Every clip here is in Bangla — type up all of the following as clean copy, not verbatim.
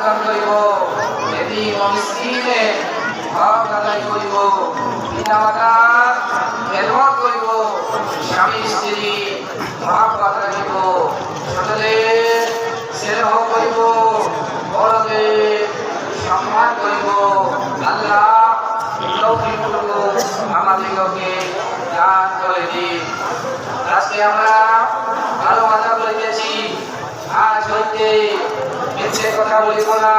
প্রদান করিব, এতিম ও মিসকিনের হক আদায় করিব, পিতামাতার খেদমত করিব, স্বামী স্ত্রী মহাব্বত রাখিব, ছোটদের স্নেহ করিব, বড়দের সম্মান করিব। আল্লাহ তৌফিকটুকু আমাদিগকে দান করে দিন। আজকে আমরা ভালো আশা করিতেছি, আজ হইতে মিথ্যে কথা বলিব না,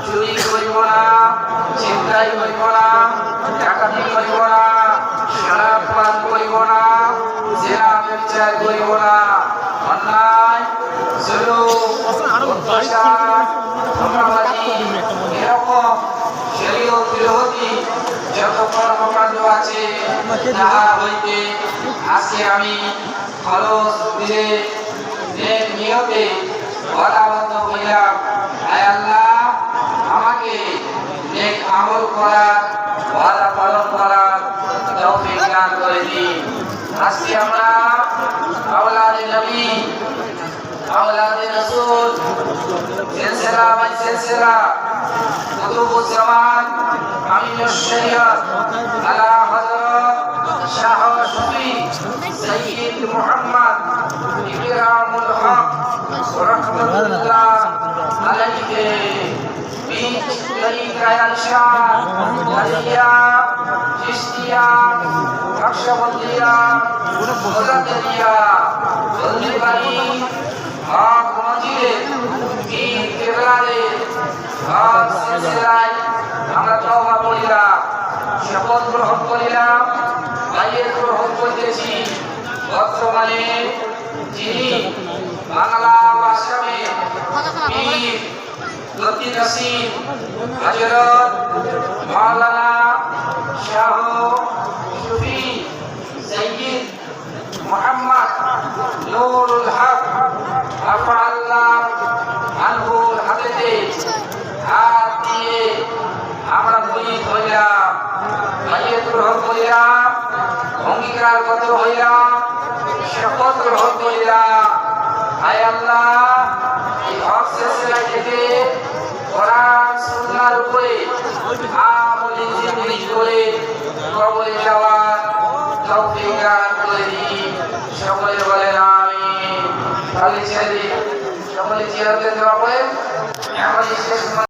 চুরি করিব না, ছিনতাই করিব না, ডাকাতি করিব না, শরাব পান করিব না, জেনা ব্যভিচার করিব না, অন্যায় জুলুম অত্যাচার ধোঁকাবাজি এরকম শরীয়ত বিরোধী যত কর্মকাণ্ড আছে তাহা হইতে আজকে আমি খরচ দিলে নেক নিয়তে ওয়াদাবদ্ধ হইলাম। আয় আল্লাহ, আমাকে নেক আমল করার, ওয়াদা পালন করার তৌফিক দান করে দিন। আজকে আমরা আওলাদে নবী, আওলাদে রাসূল, সিলসিলা বাই সিলসিলা কুতুবুজ জামান, আমিনুশ শরিয়ত আলা হযরত শাহ শফি সাইয়্যিদ মুহাম্মদ ইকরামুল হক রাহমাতুল্লাহ আলাইহি বীজ তরিকা ইরশাদ আলিয়া চিশতিয়া নকশবন্দিয়া মুরাদিয়া বন্দিবাড়ি হক মসজিদে পীর কেবলারে হক সিলসিলায় আমরা তওবা করিলাম, শপথ গ্রহণ করিলাম, বাইয়েত গ্রহণ করিতেছি। বর্তমানে যিনি বাংলা ও আসামে পীর গতি নসিব হযরত মাওলানা শাহ শফি সাইয়্যিদ মুহাম্মদ নূরুল হক আফআল্লাহ আনহুর হাতেতে হাত দিয়ে আমরা মুরিদ হইলাম, বাইয়েত গ্রহণ করিলাম, অঙ্গীকারবদ্ধ হইলাম, শপথ গ্রহণ করিলাম। আয় আল্লাহ, এই হক সিলসিলা থেকে কোরআন সুন্নাহর উপরে